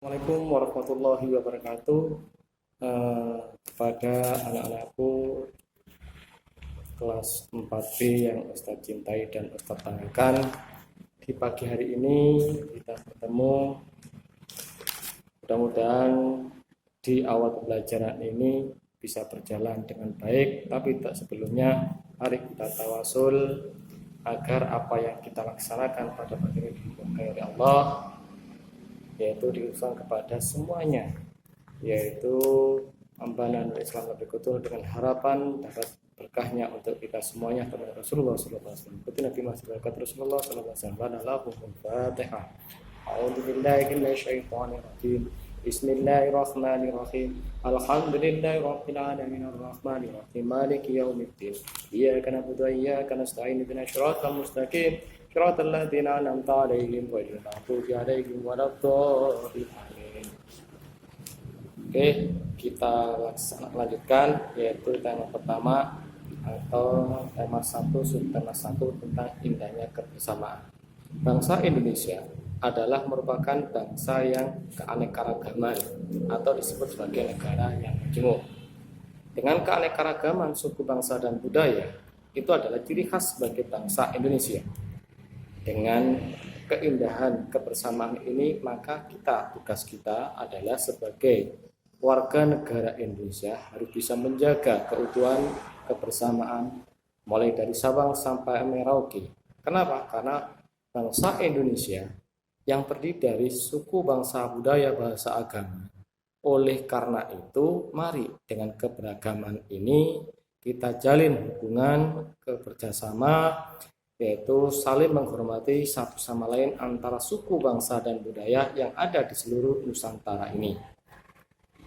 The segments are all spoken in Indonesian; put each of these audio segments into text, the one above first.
Assalamualaikum warahmatullahi wabarakatuh. Kepada anak-anakku kelas 4B yang Ustadz cintai dan Ustadz tanyakan, di pagi hari ini kita bertemu. Mudah-mudahan di awal pembelajaran ini bisa berjalan dengan baik, tapi tak sebelumnya mari kita tawasul agar apa yang kita laksanakan pada pagi ini dimurkai oleh Allah, yaitu diusahakan kepada semuanya, yaitu ambanan Islam lebih kutul dengan harapan dapat berkahnya untuk kita semuanya kepada Rasulullah SAW. Ikuti Nabi Muhammad Rasulullah SAW. Fatihah. A'udzubillahi minasyaitonirrajim. Bismillahirrahmanirrahim. Alhamdulillahirabbil alamin arrahmanirrahim maliki yaumiddin. Iyyaka na'budu wa iyyaka nasta'in ihdinas siratal mustaqim. Shiratal ladzina an'amta 'alaihim ghairil maghdubi 'alaihim waladdallin. Oke, kita lanjutkan, yaitu tema pertama atau tema 1, subtema 1 tentang indahnya kebersamaan. Bangsa Indonesia adalah merupakan bangsa yang keanekaragaman atau disebut sebagai negara yang majemuk. Dengan keanekaragaman suku bangsa dan budaya, itu adalah ciri khas sebagai bangsa Indonesia. Dengan keindahan kebersamaan ini, maka tugas kita adalah sebagai warga negara Indonesia harus bisa menjaga keutuhan kebersamaan mulai dari Sabang sampai Merauke. Kenapa? Karena bangsa Indonesia yang terdiri dari suku, bangsa, budaya, bahasa, agama. Oleh karena itu, mari dengan keberagaman ini kita jalin hubungan keberjasama, yaitu saling menghormati satu sama lain antara suku, bangsa, dan budaya yang ada di seluruh Nusantara ini.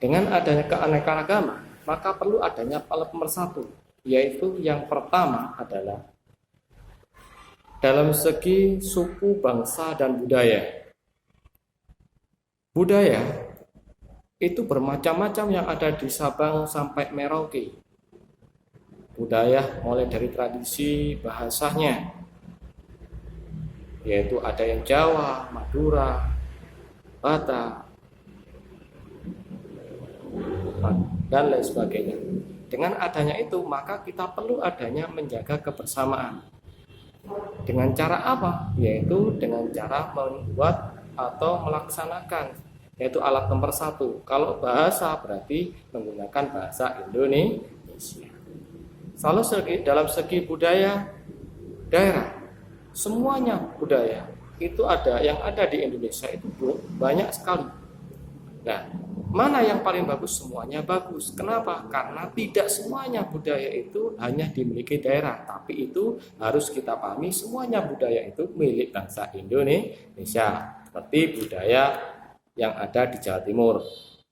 Dengan adanya keanekaragaman, maka perlu adanya pemersatu, yaitu yang pertama adalah dalam segi suku, bangsa, dan budaya. Budaya itu bermacam-macam yang ada di Sabang sampai Merauke. Budaya mulai dari tradisi bahasanya, yaitu ada yang Jawa, Madura, Batak, dan lain sebagainya. Dengan adanya itu, maka kita perlu adanya menjaga kebersamaan. Dengan cara apa? Yaitu dengan cara membuat atau melaksanakan, yaitu alat pemersatu. Kalau bahasa berarti menggunakan bahasa Indonesia. Selalu dalam segi budaya daerah, semuanya budaya itu yang ada di Indonesia itu banyak sekali. Nah, mana yang paling bagus? Semuanya bagus. Kenapa? Karena tidak semuanya budaya itu hanya dimiliki daerah, tapi itu harus kita pahami semuanya budaya itu milik bangsa Indonesia. Seperti budaya yang ada di Jawa Timur,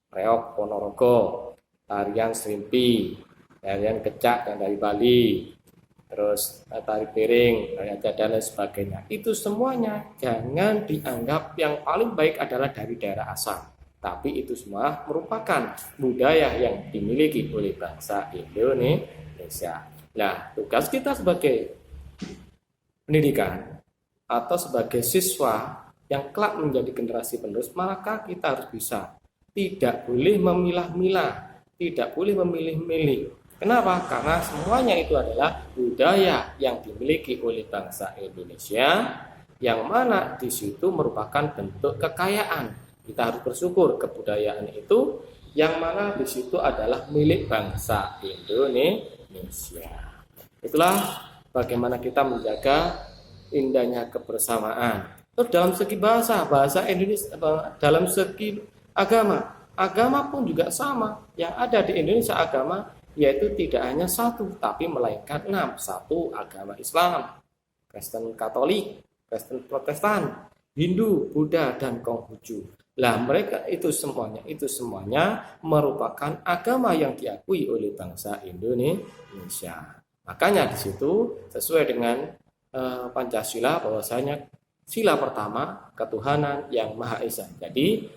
reok Ponorogo, tarian Serimpi, tarian kecak yang dari Bali, terus tari piring, tari adat, dan lain sebagainya. Itu semuanya jangan dianggap yang paling baik adalah dari daerah asal. Tapi itu semua merupakan budaya yang dimiliki oleh bangsa Indonesia. Nah, tugas kita sebagai pendidikan atau sebagai siswa yang kelak menjadi generasi penerus, maka kita harus bisa tidak boleh memilah-milah, tidak boleh memilih-milih. Kenapa? Karena semuanya itu adalah budaya yang dimiliki oleh bangsa Indonesia, yang mana di situ merupakan bentuk kekayaan. Kita harus bersyukur kebudayaan itu yang mana di situ adalah milik bangsa Indonesia. Itulah bagaimana kita menjaga indahnya kebersamaan. Terus dalam segi bahasa Indonesia, dalam segi agama pun juga sama. Yang ada di Indonesia agama yaitu tidak hanya satu, tapi melainkan 6. Satu, agama Islam, Kristen Katolik, Kristen Protestan, Hindu, Buddha, dan Konghucu. Lah, mereka itu semuanya merupakan agama yang diakui oleh bangsa Indonesia. Makanya di situ sesuai dengan Pancasila, bahwasanya sila pertama ketuhanan yang Maha Esa. Jadi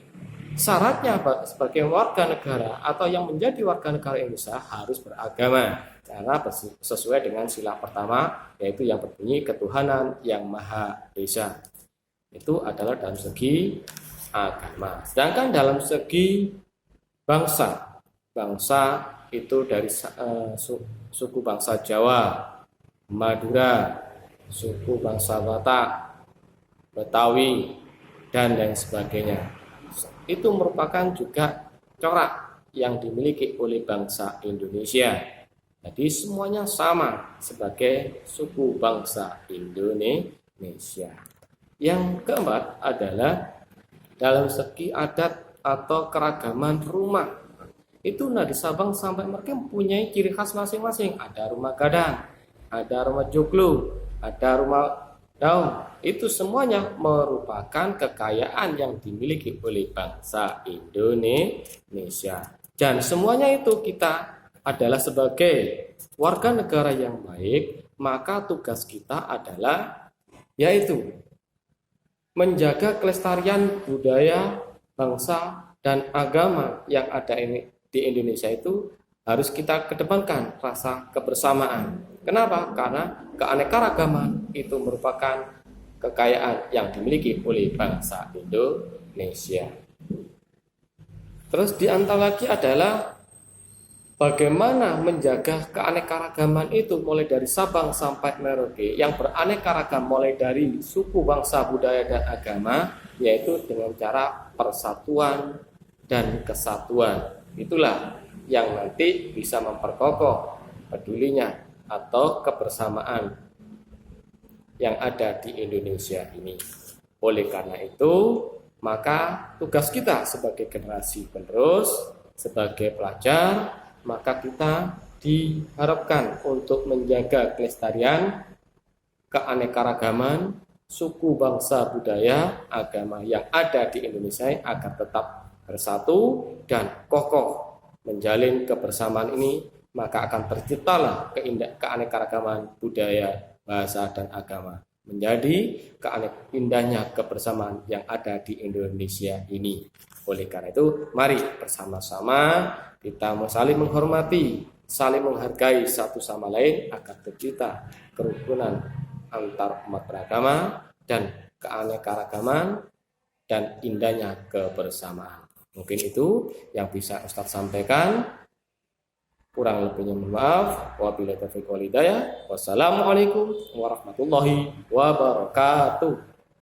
syaratnya sebagai warga negara atau yang menjadi warga negara Indonesia harus beragama karena sesuai dengan sila pertama, yaitu yang berbunyi ketuhanan yang Maha Esa. Itu adalah dalam segi agama. Sedangkan dalam segi bangsa, bangsa itu dari suku bangsa Jawa, Madura, suku bangsa Batak, Betawi, dan lain sebagainya. Itu merupakan juga corak yang dimiliki oleh bangsa Indonesia. Jadi semuanya sama sebagai suku bangsa Indonesia. Yang keempat adalah dalam segi adat atau keragaman rumah. Itu di Sabang sampai Merauke mempunyai ciri khas masing-masing. Ada rumah gadang, ada rumah joglo, ada rumah daun. Itu semuanya merupakan kekayaan yang dimiliki oleh bangsa Indonesia. Dan semuanya itu kita adalah sebagai warga negara yang baik, maka tugas kita adalah yaitu menjaga kelestarian budaya, bangsa, dan agama yang ada di Indonesia itu harus kita kedepankan rasa kebersamaan. Kenapa? Karena keanekaragaman itu merupakan kekayaan yang dimiliki oleh bangsa Indonesia. Terus di antara lagi adalah bagaimana menjaga keanekaragaman itu mulai dari Sabang sampai Merauke yang beraneka ragam mulai dari suku, bangsa, budaya, dan agama, yaitu dengan cara persatuan dan kesatuan. Itulah yang nanti bisa memperkokoh pedulinya atau kebersamaan yang ada di Indonesia ini. Oleh karena itu, maka tugas kita sebagai generasi penerus, sebagai pelajar, maka kita diharapkan untuk menjaga kelestarian, keanekaragaman, suku, bangsa, budaya, agama yang ada di Indonesia agar tetap bersatu dan kokoh menjalin kebersamaan ini, maka akan terciptalah keanekaragaman budaya, bahasa, dan agama menjadi indahnya kebersamaan yang ada di Indonesia ini. Oleh karena itu, mari bersama-sama kita saling menghormati, saling menghargai satu sama lain agar tercipta kerukunan antar umat beragama dan keanekaragaman dan indahnya kebersamaan. Mungkin itu yang bisa Ustadz sampaikan. Kurang lebihnya mohon maaf. Wabillahi taufiq wal hidayah. Wassalamualaikum warahmatullahi wabarakatuh.